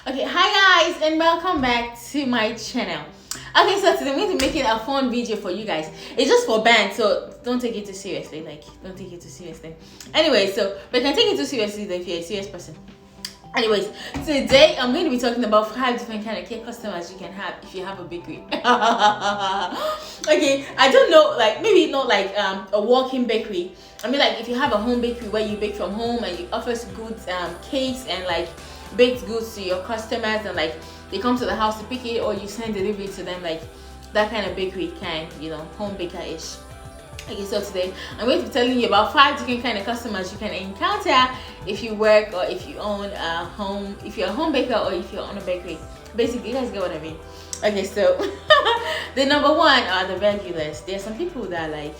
Okay, hi guys, and welcome back to my channel. Okay, so today I'm going to be making a fun video for you guys. It's just for band, so don't take it too seriously. Don't take it too seriously. Anyway, so we can take it too seriously if you're a serious person. Anyways, today I'm going to be talking about 5 different kind of cake customers you can have if you have a bakery. Okay, I don't know, like maybe not like a walk-in bakery. I mean, like if you have a home bakery where you bake from home and you offer good cakes and like baked goods to your customers, and like they come to the house to pick it, or you send delivery to them, like that kind of bakery kind, home baker-ish. Okay, so today I'm going to be telling you about 5 different kind of customers you can encounter if you work or if you own a home, if you're a home baker or if you own a bakery. Basically, you guys get what I mean. Okay, so the number one are the regulars. There are some people that like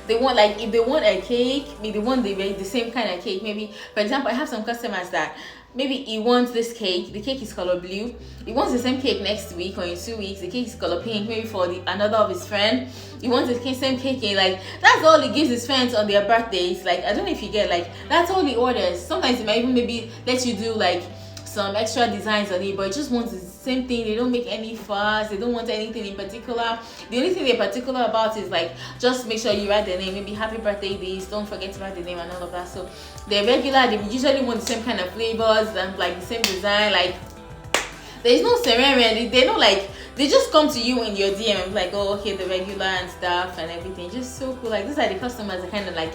they want, like, if they want a cake, maybe they want the same kind of cake. Maybe, for example, I have some customers that maybe he wants this cake, the cake is color blue, he wants the same cake next week or in 2 weeks, the cake is color pink, maybe for another of his friend, he wants the same cake, and like that's all he gives his friends on their birthdays. Like, I don't know if you get, like, that's all he orders. Sometimes he might even maybe let you do like some extra designs on it, but he just wants the same thing. They don't make any fuss, they don't want anything in particular. The only thing they're particular about is like, just make sure you write their name, maybe happy birthday this, don't forget to write the name and all of that. So they're regular, they usually want the same kind of flavors and like the same design. Like, there's no ceremony, they don't, like, they just come to you in your DM and be like, oh okay, the regular and stuff and everything. Just so cool. Like, these are the customers that kind of like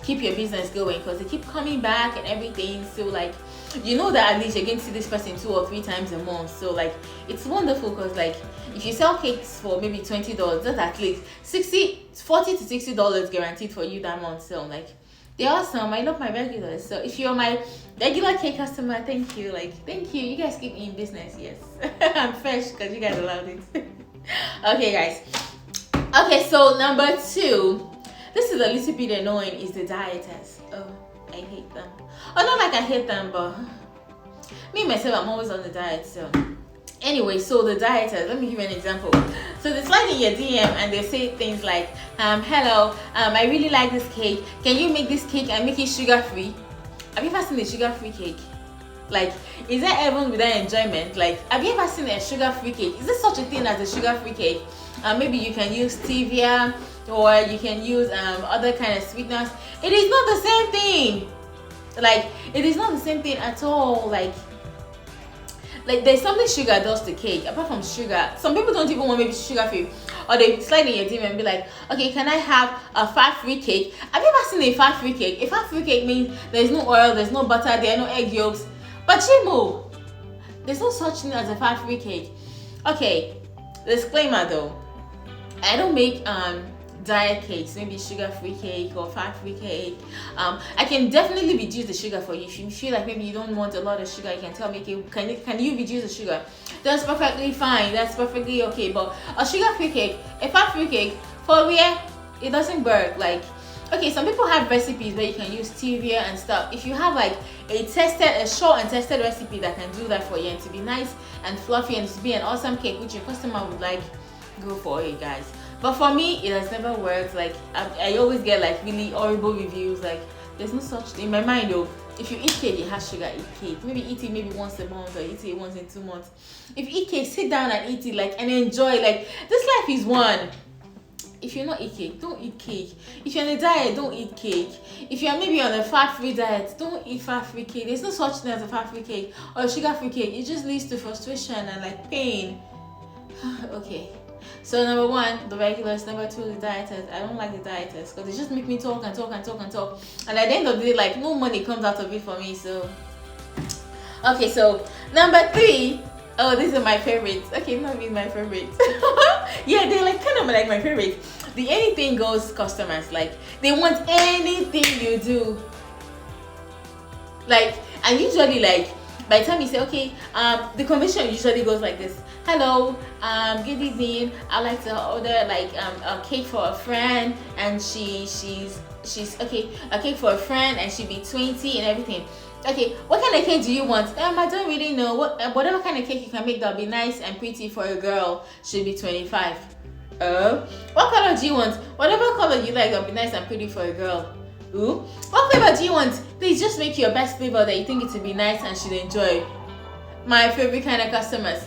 keep your business going because they keep coming back and everything. So like, you know that at least you're going to see this person 2 or 3 times a month. So like, it's wonderful because like, if you sell cakes for maybe $20, that's at least $40 to $60 guaranteed for you that month. So like, they're awesome. I love my regulars. So if you're my regular cake customer, thank you. Like, thank you. You guys keep me in business. Yes. I'm fresh because you guys allowed it. Okay, guys. Okay, so number 2. This is a little bit annoying, is the dieters. Oh, I hate them. Oh, not like I hate them, but me myself, I'm always on the diet. So anyway, so the dieters, let me give you an example. So they slide in your DM and they say things like, hello, I really like this cake, can you make this cake and make it sugar free? Have you ever seen a sugar free cake? Like, is there heaven without enjoyment? Like, have you ever seen a sugar free cake? Is there such a thing as a sugar free cake? Maybe you can use stevia, or you can use other kind of sweeteners. It is not the same thing. Like, it is not the same thing at all. Like there's something sugar does to cake. Apart from sugar, some people don't even want maybe sugar free, or they slide in your DM and be like, okay, can I have a fat free cake? Have you ever seen a fat free cake? A fat free cake means there's no oil, there's no butter, there are no egg yolks. But Chimo, there's no such thing as a fat free cake. Okay, disclaimer though, I don't make diet cakes, maybe sugar-free cake or fat-free cake. I can definitely reduce the sugar for you. If you feel like maybe you don't want a lot of sugar, you can tell me, okay, can you reduce the sugar? That's perfectly fine, that's perfectly okay. But a sugar-free cake, a fat-free cake, for where it doesn't work. Like, okay, some people have recipes where you can use stevia and stuff. If you have like a short and tested recipe that can do that for you and to be nice and fluffy and to be an awesome cake which your customer would like, go for it, guys. But for me, it has never worked. Like, I always get like really horrible reviews. Like, there's no such thing in my mind though. If you eat cake, you have sugar, eat cake. Maybe eat it maybe once a month or eat it once in 2 months. If you eat cake, sit down and eat it, like, and enjoy. Like, this life is one. If you're not eat cake, don't eat cake. If you're on a diet, don't eat cake. If you're maybe on a fat-free diet, don't eat fat-free cake. There's no such thing as a fat-free cake or a sugar-free cake. It just leads to frustration and like pain. Okay. So number 1, the regulars. Number 2, the dieters. I don't like the dieters because they just make me talk and talk and talk and talk. And at the end of the day, like, no money comes out of it for me. So, okay, so number 3. Oh, these are my favorites. Okay, not even my favorites. Yeah, they're like kind of like my favorite. The anything goes customers. Like, they want anything you do. Like, and usually like, by the time you say, okay, the conversation usually goes like this. Hello, good evening. I'd like to order like a cake for a friend, and she's okay, a cake for a friend, and she'll be 20 and everything. Okay, what kind of cake do you want? I don't really know. Whatever kind of cake you can make that'll be nice and pretty for a girl should be 25. What color do you want? Whatever color you like that'll be nice and pretty for a girl. Ooh, what flavor do you want? Please just make your best flavor that you think it will be nice and she'll enjoy. My favorite kind of customers.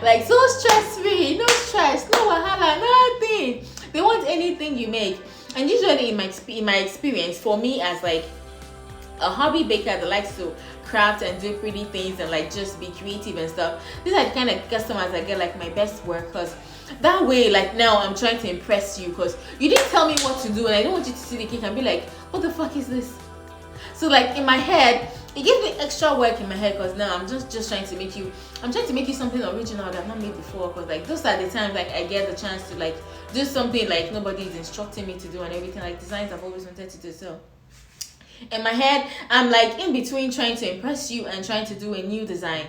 Like so stress free, no stress, no wahala, nothing. They want anything you make. And usually in my experience, for me as like a hobby baker that likes to craft and do pretty things and like just be creative and stuff, these are the kind of customers I get like my best work, because that way, like now I'm trying to impress you because you didn't tell me what to do and I don't want you to see the cake and be like, what the fuck is this? So like in my head, it gives me extra work in my head, because now I'm just trying to make you, I'm trying to make you something original that I've not made before, because like those are the times like I get the chance to like do something like nobody is instructing me to do and everything, like designs I've always wanted to do. So in my head, I'm like in between trying to impress you and trying to do a new design.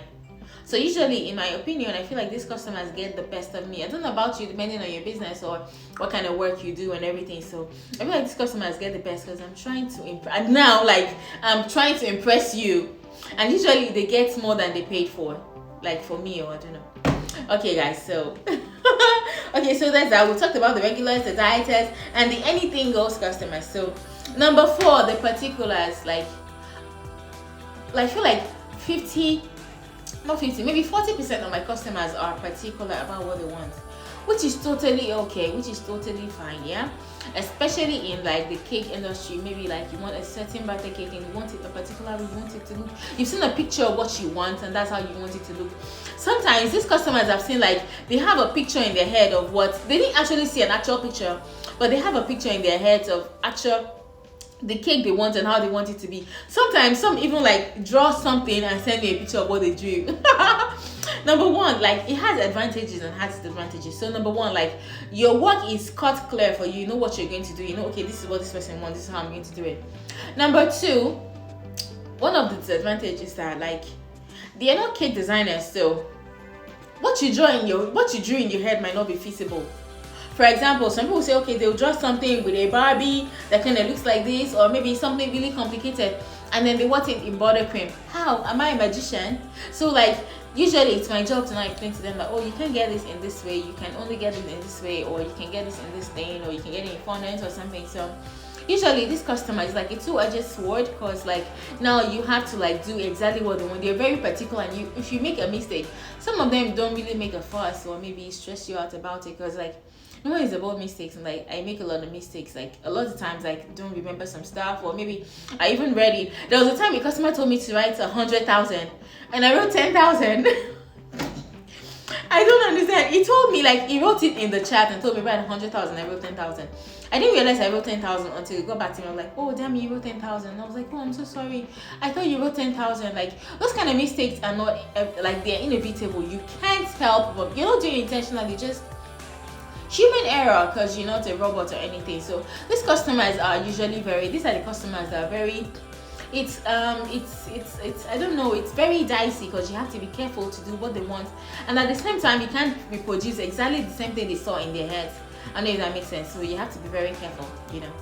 So usually, in my opinion, I feel like these customers get the best of me. I don't know about you, depending on your business or what kind of work you do and everything. So I feel like these customers get the best because I'm trying to impress. And now, like, I'm trying to impress you. And usually, they get more than they paid for. Like, for me, or I don't know. Okay, guys, so... okay, so that's that. We talked about the regulars, the dieters, and the anything goes customers. So, number 4, the particulars. Like, I feel like 50... not 50, maybe 40% of my customers are particular about what they want, which is totally okay, which is totally fine, yeah. Especially in like the cake industry, maybe like you want a certain birthday cake and you want it a particular way, you want it to look, you've seen a picture of what you want and that's how you want it to look. Sometimes these customers I've seen, like they have a picture in their head of what they didn't actually see, an actual picture, but they have a picture in their heads of actual the cake they want and how they want it to be. Sometimes some even like draw something and send me a picture of what they drew. Number 1, like it has advantages and has disadvantages. So number 1, like your work is cut clear for you. You know what you're going to do. You know, okay, this is what this person wants, this is how I'm going to do it. Number 2, one of the disadvantages that like they are not cake designers, so what you drew in your head might not be feasible. For example, some people say, okay, they'll draw something with a Barbie that kind of looks like this, or maybe something really complicated, and then they want it in buttercream. How? Am I a magician? So like, usually it's my job to now explain to them that, oh, you can get this in this way, you can only get it in this way, or you can get this in this thing, or you can get it in fondant or something. So usually this customer is like a two-edged sword, because like now you have to like do exactly what they want. They're very particular, and if you make a mistake, some of them don't really make a fuss or maybe stress you out about it, because like no one is about mistakes, and like I make a lot of mistakes. Like a lot of times I don't remember some stuff, or maybe I even read it. There was a time a customer told me to write 100,000 and I wrote 10,000. I don't understand. He told me, like, he wrote it in the chat and told me write 100,000. I wrote 10,000. I didn't realize I wrote 10,000 until he got back to me. I was like, oh damn, you wrote 10,000. And I was like, oh, I'm so sorry. I thought you wrote 10,000. Like those kind of mistakes are not like, they're inevitable. You can't help, but you're not doing it intentionally. Just human error, because you're not a robot or anything. So these customers are usually these are the customers that are very, it's I don't know, it's very dicey, because you have to be careful to do what they want, and at the same time you can't reproduce exactly the same thing they saw in their heads. I know if that makes sense. So you have to be very careful, you know.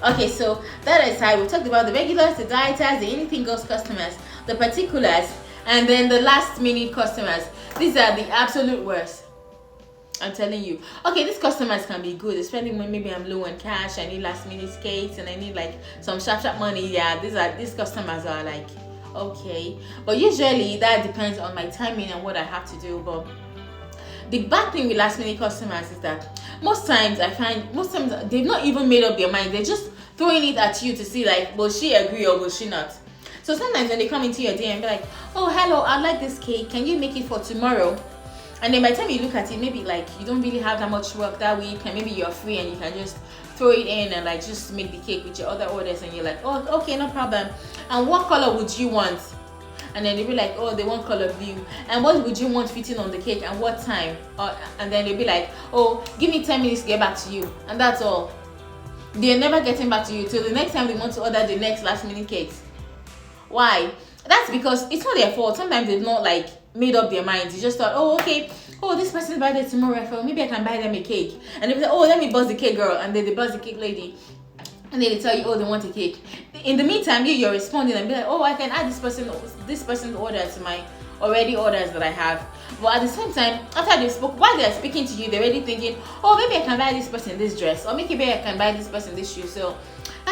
Okay, so that aside, we talked about the regulars, the dieters, the anything goes customers, the particulars, and then the last minute customers. These are the absolute worst, I'm telling you. Okay, these customers can be good, especially when maybe I'm low on cash, I need last minute cakes, and I need like some sharp money. Yeah, these customers are like, okay. But usually that depends on my timing and what I have to do. But the bad thing with last minute customers is that most times they've not even made up their mind. They're just throwing it at you to see like, will she agree or will she not? So sometimes when they come into your DM and be like, oh hello, I'd like this cake, can you make it for tomorrow? And then by the time you look at it, maybe like you don't really have that much work that week, and maybe you're free and you can just throw it in and like just make the cake with your other orders, and you're like, oh okay, no problem. And what color would you want? And then they'll be like, oh, they want color blue. And what would you want fitting on the cake and what time? And then they'll be like, oh, give me 10 minutes to get back to you. And that's all. They're never getting back to you till the next time they want to order the next last minute cakes. Why? That's because it's not their fault. Sometimes they've not like made up their minds. You just thought, oh okay, oh this person's birthday tomorrow, I thought maybe I can buy them a cake. And they'll be like, oh let me buzz the cake girl, and then they buzz the cake lady, and then they tell you, oh they want a cake. In the meantime, you're responding and be like, oh I can add this person's order to my already orders that I have. But at the same time, after they spoke, while they're speaking to you, they're already thinking, oh maybe I can buy this person this dress, or maybe I can buy this person this shoe. So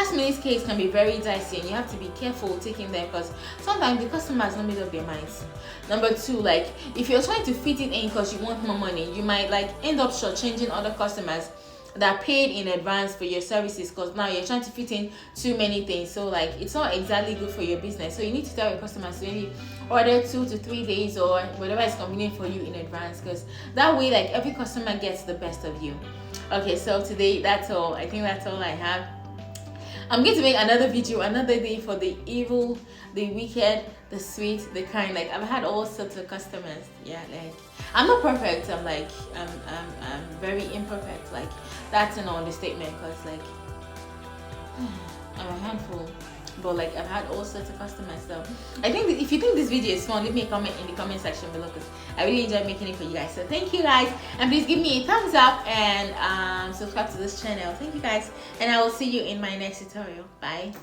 last minute case can be very dicey, and you have to be careful taking them because sometimes the customer has not made up their minds. Number two, like if you're trying to fit it in because you want more money, you might like end up shortchanging other customers that paid in advance for your services, because now you're trying to fit in too many things. So like it's not exactly good for your business. So you need to tell your customers to maybe order 2 to 3 days or whatever is convenient for you in advance, because that way like every customer gets the best of you. Okay, so today that's all. I think that's all I have. I'm going to make another video another day for the evil, the wicked, the sweet, the kind. Like I've had all sorts of customers. Yeah, like I'm not perfect. I'm like I'm very imperfect. Like that's an understatement, because like I'm a handful. But like I've had all sorts of customers. So I think if you think this video is fun, leave me a comment in the comment section below, because I really enjoy making it for you guys. So thank you guys, and please give me a thumbs up and subscribe to this channel. Thank you guys, and I will see you in my next tutorial. Bye.